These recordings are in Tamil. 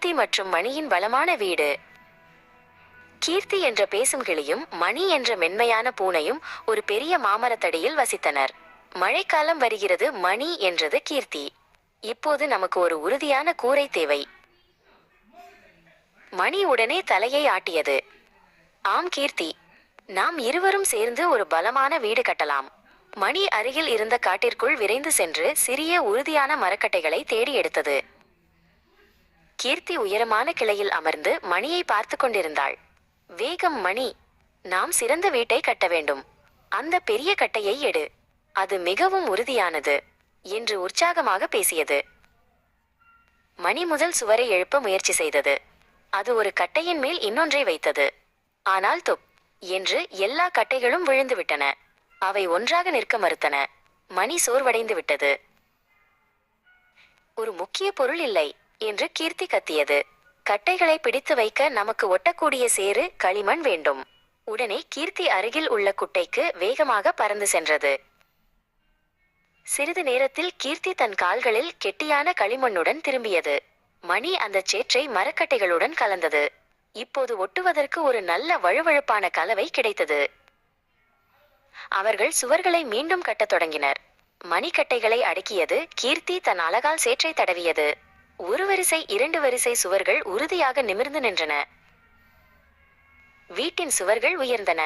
கீர்த்தி மற்றும் மணியின் பலமான வீடு. கீர்த்தி என்ற பேசும் கிளியும் மணி என்ற மென்மையான பூனையும் ஒரு பெரிய மாமரத்தடியில் வசித்தனர். மழைக்காலம் வருகிறது, மணி என்றது கீர்த்தி. இப்போது நமக்கு ஒரு உறுதியான கூரை தேவை. மணி உடனே தலையை ஆட்டியது. ஆம் கீர்த்தி, நாம் இருவரும் சேர்ந்து ஒரு பலமான வீடு கட்டலாம். மணி அருகில் இருந்த காட்டிற்குள் விரைந்து சென்று சிறிய உறுதியான மரக்கட்டைகளை தேடி எடுத்தது. கீர்த்தி உயரமான கிளையில் அமர்ந்து மணியை பார்த்து கொண்டிருந்தாள். வேகம் மணி, நாம் சிறந்த வீட்டை கட்ட வேண்டும். அந்த பெரிய கட்டையை எடு, அது மிகவும் உறுதியானது என்று உற்சாகமாக பேசியது. மணி முதல் சுவரை எழுப்ப முயற்சி செய்தது. அது ஒரு கட்டையின் மேல் இன்னொன்றை வைத்தது. ஆனால் தொப் என்று எல்லா கட்டைகளும் விழுந்துவிட்டன. அவை ஒன்றாக நிற்க மறுத்தன. மணி சோர்வடைந்து விட்டது. ஒரு முக்கிய பொருள் இல்லை என்று கீர்த்தி கத்தியது. கட்டைகளை பிடித்து வைக்க நமக்கு ஒட்டக்கூடிய சேறு, களிமண் வேண்டும். உடனே கீர்த்தி அருகில் உள்ள குட்டைக்கு வேகமாக பறந்து சென்றது. சிறிது நேரத்தில் கீர்த்தி தன் கால்களில் கெட்டியான களிமண்ணுடன் திரும்பியது. மணி அந்த சேற்றை மரக்கட்டைகளுடன் கலந்தது. இப்போது ஒட்டுவதற்கு ஒரு நல்ல வழுவழுப்பான கலவை கிடைத்தது. அவர்கள் சுவர்களை மீண்டும் கட்டத் தொடங்கினர். மணிக்கட்டைகளை அடுக்கியது. கீர்த்தி தன் அலகால் சேற்றை தடவியது. ஒரு வரிசை, 2 வரிசை சுவர்கள் உறுதியாக நிமிர்ந்து நின்றன. வீட்டின் சுவர்கள் உயர்ந்தன.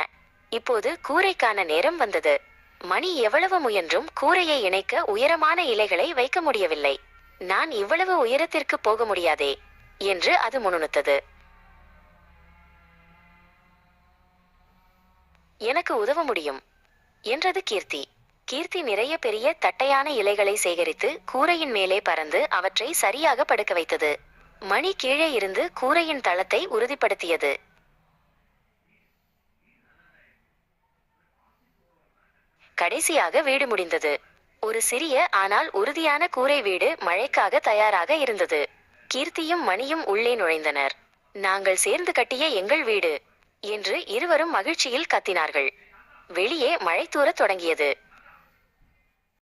இப்போது கூரைக்கான நேரம் வந்தது. மணி எவ்வளவு முயன்றும் கூரையை இணைக்க உயரமான இலைகளை வைக்க முடியவில்லை. நான் இவ்வளவு உயரத்திற்கு போக முடியாதே என்று அது முணுமுணுத்தது. எனக்கு உதவ முடியும் என்றது கீர்த்தி. கீர்த்தி நிறைய பெரிய தட்டையான இலைகளை சேகரித்து கூரையின் மேலே பறந்து அவற்றை சரியாக படுக்க வைத்தது. மணி கீழே இருந்து கூரையின் தளத்தை உறுதிப்படுத்தியது. கடைசியாக வீடு முடிந்தது. ஒரு சிறிய ஆனால் உறுதியான கூரை வீடு மழைக்காக தயாராக இருந்தது. கீர்த்தியும் மணியும் உள்ளே நுழைந்தனர். நாங்கள் சேர்ந்து கட்டிய எங்கள் வீடு என்று இருவரும் மகிழ்ச்சியில் கத்தினார்கள். வெளியே மழை தூரத் தொடங்கியது.